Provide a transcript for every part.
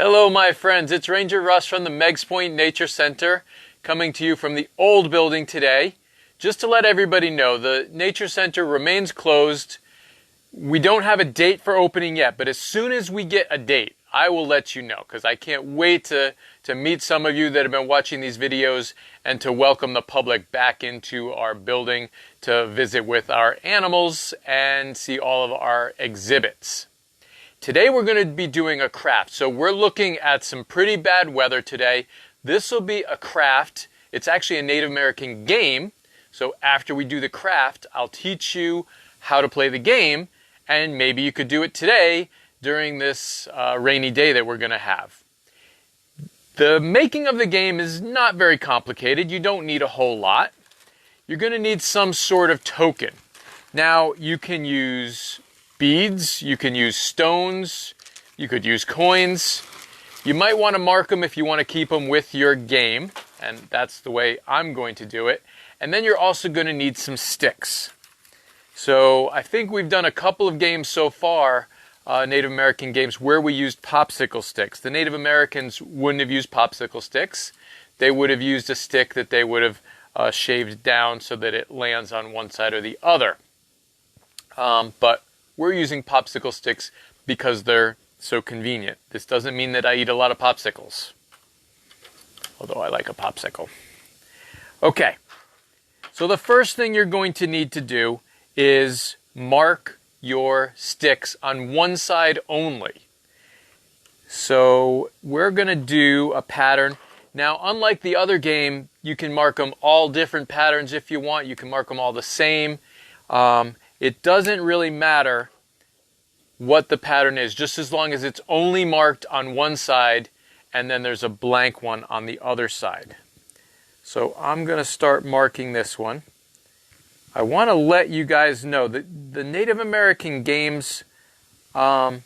Hello my friends, it's Ranger Russ from the Meggs Point Nature Center coming to you from the old building today. Just to let everybody know, the Nature Center remains closed. We don't have a date for opening yet, but as soon as we get a date, I will let you know, because I can't wait to meet some of you that have been watching these videos and to welcome the public back into our building to visit with our animals and see all of our exhibits. Today we're going to be doing a craft, so we're looking at some pretty bad weather today. This will be a craft. It's actually a Native American game, so after we do the craft, I'll teach you how to play the game, and maybe you could do it today during this rainy day that we're going to have. The making of the game is not very complicated. You don't need a whole lot. You're going to need some sort of token. Now, you can use beads, you can use stones, you could use coins. You might want to mark them if you want to keep them with your game, and that's the way I'm going to do it. And then you're also going to need some sticks. So I think we've done a couple of games so far, Native American games, where we used popsicle sticks. The Native Americans wouldn't have used popsicle sticks. They would have used a stick that they would have shaved down so that it lands on one side or the other. But we're using popsicle sticks because they're so convenient. This doesn't mean that I eat a lot of popsicles, although I like a popsicle. Okay, so the first thing you're going to need to do is mark your sticks on one side only. So we're going to do a pattern. Now, unlike the other game, you can mark them all different patterns if you want. You can mark them all the same. It doesn't really matter what the pattern is, just as long as it's only marked on one side and then there's a blank one on the other side. So I'm going to start marking this one. I want to let you guys know that the Native American games, they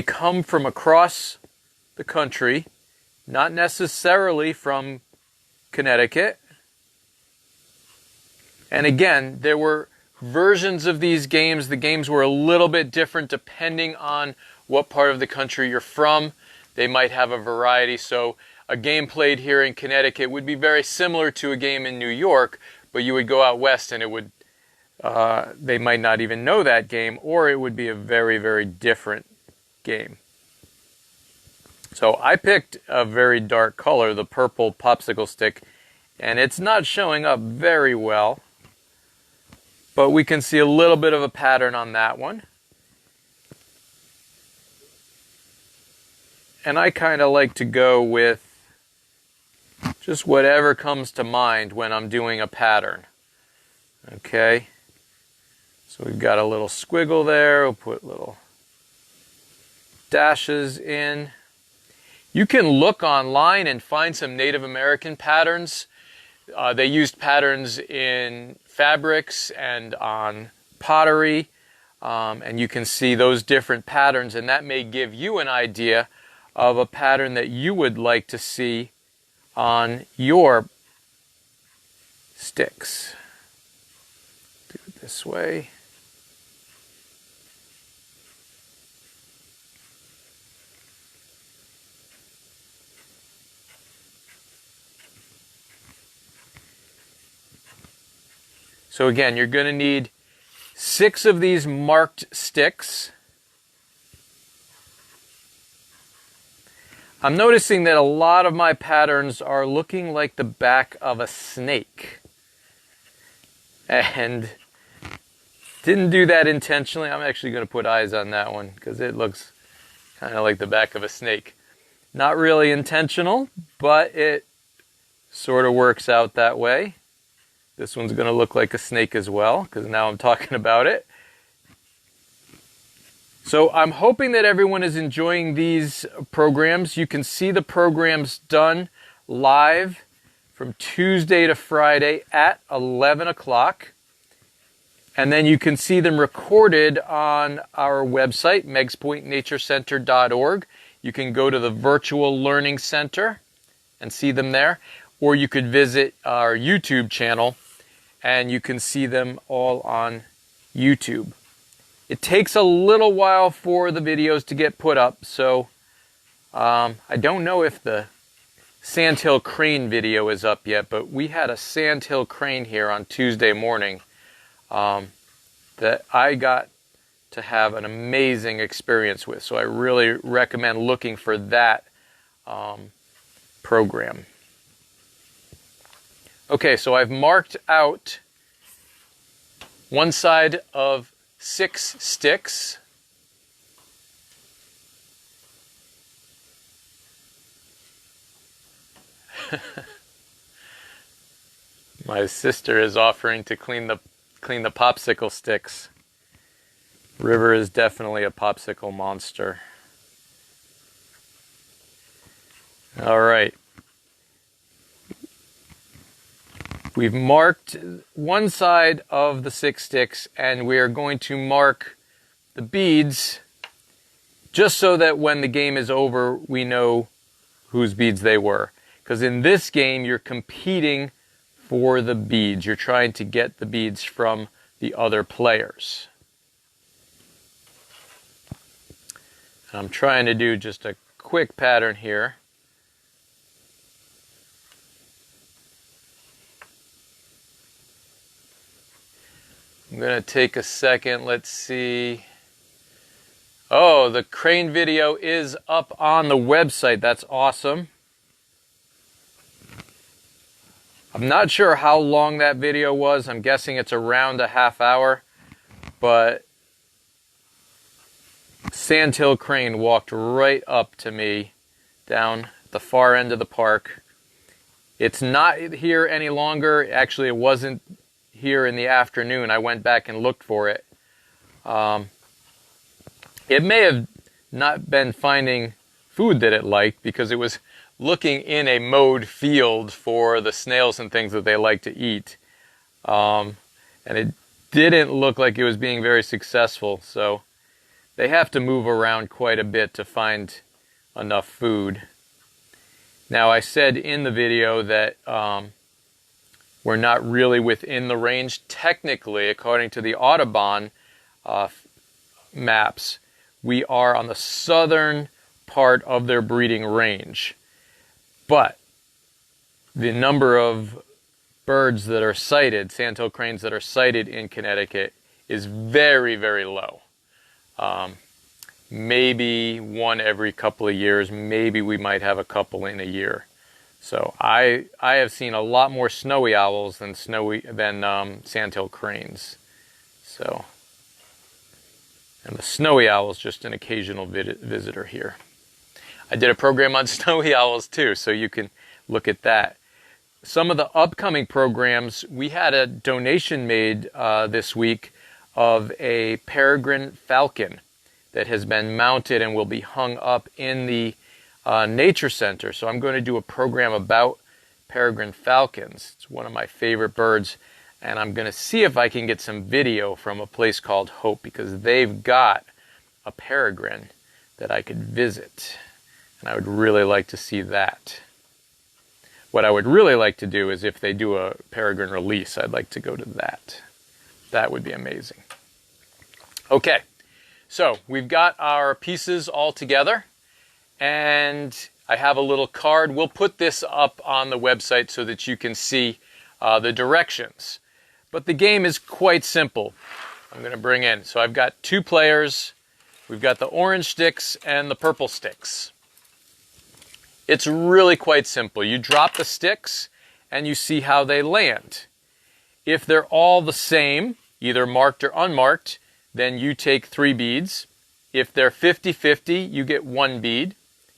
come from across the country, not necessarily from Connecticut. And again, there were versions of these games. The games were a little bit different depending on what part of the country you're from. They might have a variety. So a game played here in Connecticut would be very similar to a game in New York, but you would go out west and it would, they might not even know that game, or it would be a very, very different game. So I picked a very dark color, the purple popsicle stick, and it's not showing up very well. But we can see a little bit of a pattern on that one. And I kind of like to go with just whatever comes to mind when I'm doing a pattern. Okay. So we've got a little squiggle there. We'll put little dashes in. You can look online and find some Native American patterns. They used patterns in fabrics and on pottery, and you can see those different patterns, and that may give you an idea of a pattern that you would like to see on your sticks. Do it this way. So again, you're going to need 6 of these marked sticks. I'm noticing that a lot of my patterns are looking like the back of a snake. And didn't do that intentionally. I'm actually going to put eyes on that one because it looks kind of like the back of a snake. Not really intentional, but it sort of works out that way. This one's going to look like a snake as well, because now I'm talking about it. So I'm hoping that everyone is enjoying these programs. You can see the programs done live from Tuesday to Friday at 11 o'clock. And then you can see them recorded on our website, meggspointnaturecenter.org. You can go to the Virtual Learning Center and see them there. Or you could visit our YouTube channel and you can see them all on YouTube. It takes a little while for the videos to get put up, so I don't know if the Sandhill Crane video is up yet, but we had a Sandhill Crane here on Tuesday morning that I got to have an amazing experience with. So I really recommend looking for that program. Okay, so I've marked out one side of 6 sticks. My sister is offering to clean the popsicle sticks. River is definitely a popsicle monster. All right. We've marked one side of the 6 sticks, and we are going to mark the beads just so that when the game is over, we know whose beads they were. Because in this game, you're competing for the beads. You're trying to get the beads from the other players. I'm trying to do just a quick pattern here. I'm going to take a second. Let's see. Oh, the crane video is up on the website. That's awesome. I'm not sure how long that video was. I'm guessing it's around a half hour. But Sandhill Crane walked right up to me down the far end of the park. It's not here any longer. Actually, it wasn't here in the afternoon. I went back and looked for it. It may have not been finding food that it liked because it was looking in a mowed field for the snails and things that they like to eat. And it didn't look like it was being very successful. So they have to move around quite a bit to find enough food. Now, I said in the video that we're not really within the range. Technically, according to the Audubon maps, we are on the southern part of their breeding range. But the number of birds that are sighted, sandhill cranes that are sighted in Connecticut, is very, very low. Maybe one every couple of years. Maybe we might have a couple in a year. So I have seen a lot more snowy owls than sandhill cranes. So, and the snowy owl is just an occasional visitor here. I did a program on snowy owls too, so you can look at that. Some of the upcoming programs, we had a donation made this week of a peregrine falcon that has been mounted and will be hung up in the Nature Center. So I'm going to do a program about peregrine falcons. It's one of my favorite birds, and I'm going to see if I can get some video from a place called Hope, because they've got a peregrine that I could visit, and I would really like to see that. What I would really like to do is if they do a peregrine release, I'd like to go to that. That would be amazing. Okay, so we've got our pieces all together. And I have a little card. We'll put this up on the website so that you can see the directions. But the game is quite simple. I'm going to bring in. So I've got 2 players. We've got the orange sticks and the purple sticks. It's really quite simple. You drop the sticks and you see how they land. If they're all the same, either marked or unmarked, then you take 3 beads. If they're 50-50, you get 1 bead.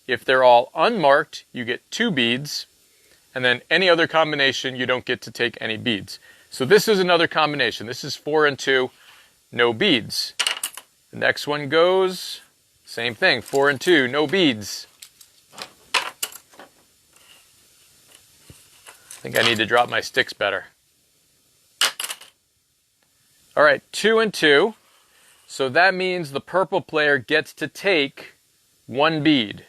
If they're all unmarked, you get 2 beads, and then any other combination, you don't get to take any beads. So this is another combination. This is 4 and 2, no beads. The next one goes, same thing, 4 and 2, no beads. I think I need to drop my sticks better. All right, 2 and 2. So that means the purple player gets to take 1 bead.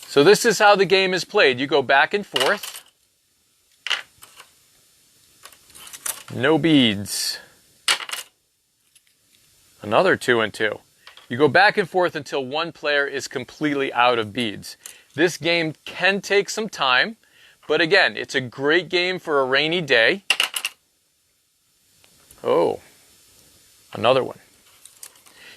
So this is how the game is played. You go back and forth. No beads. Another 2 and 2. You go back and forth until one player is completely out of beads. This game can take some time, but again, it's a great game for a rainy day. Oh, another one.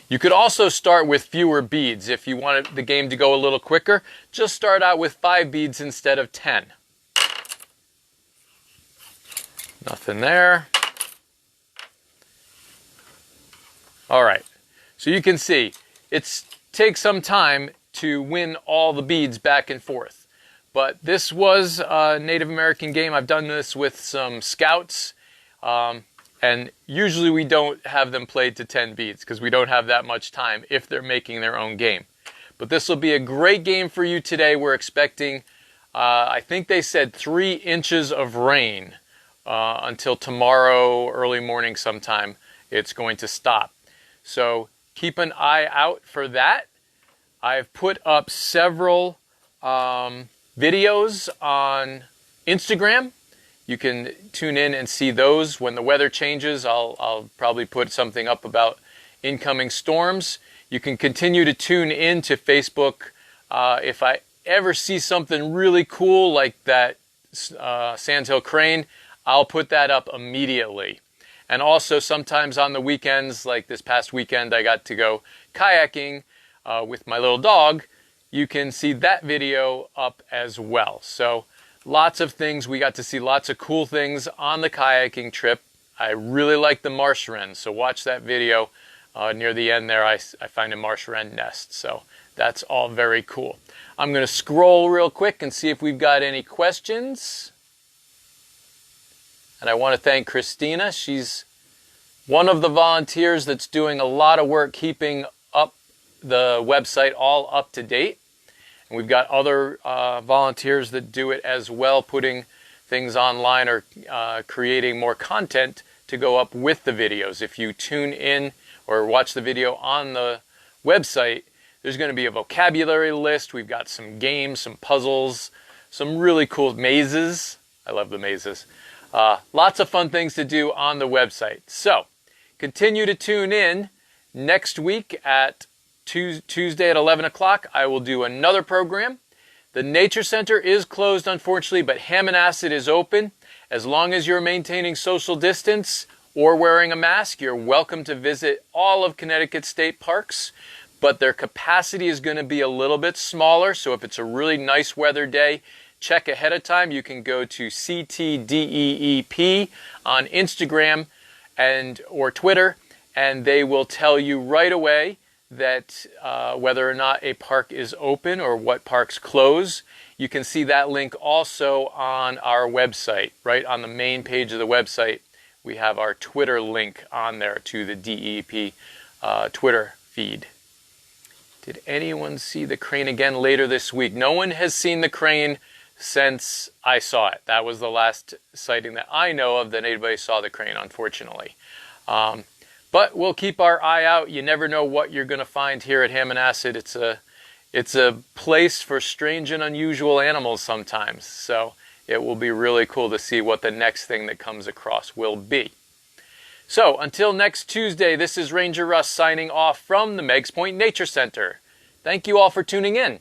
You could also start with fewer beads. If you wanted the game to go a little quicker, just start out with 5 beads instead of 10. Nothing there. All right, so you can see it takes some time to win all the beads back and forth. But this was a Native American game. I've done this with some scouts. And usually we don't have them played to 10 beads because we don't have that much time if they're making their own game. But this will be a great game for you today. We're expecting, I think they said 3 inches of rain until tomorrow, early morning sometime. It's going to stop. So keep an eye out for that. I've put up several videos on Instagram. You can tune in and see those. When the weather changes, I'll probably put something up about incoming storms. You can continue to tune in to Facebook. If I ever see something really cool like that Sandhill Crane, I'll put that up immediately. And also sometimes on the weekends, like this past weekend, I got to go kayaking with my little dog. You can see that video up as well. So lots of things. We got to see lots of cool things on the kayaking trip. I really like the marsh wren, so watch that video. Near the end there, I find a marsh wren nest. So that's all very cool. I'm going to scroll real quick and see if we've got any questions. And I want to thank Christina. She's one of the volunteers that's doing a lot of work keeping up the website all up to date. And we've got other volunteers that do it as well, putting things online or creating more content to go up with the videos. If you tune in or watch the video on the website, there's going to be a vocabulary list. We've got some games, some puzzles, some really cool mazes. I love the mazes. Lots of fun things to do on the website. So continue to tune in. Next week at Tuesday at 11 o'clock, I will do another program. The Nature Center is closed, unfortunately, but Ham and Acid is open. As long as you're maintaining social distance or wearing a mask, you're welcome to visit all of Connecticut state parks, but their capacity is going to be a little bit smaller. So if it's a really nice weather day, check ahead of time. You can go to CTDEEP on Instagram or Twitter, and they will tell you right away that whether or not a park is open or what parks close. You can see that link also on our website. Right on the main page of the website, we have our Twitter link on there to the DEP Twitter feed. Did anyone see the crane again later this week? No one has seen the crane since I saw it. That was the last sighting that I know of that anybody saw the crane, unfortunately. But we'll keep our eye out. You never know what you're going to find here at Ham and Acid. It's a place for strange and unusual animals sometimes. So it will be really cool to see what the next thing that comes across will be. So until next Tuesday, this is Ranger Russ signing off from the Meggs Point Nature Center. Thank you all for tuning in.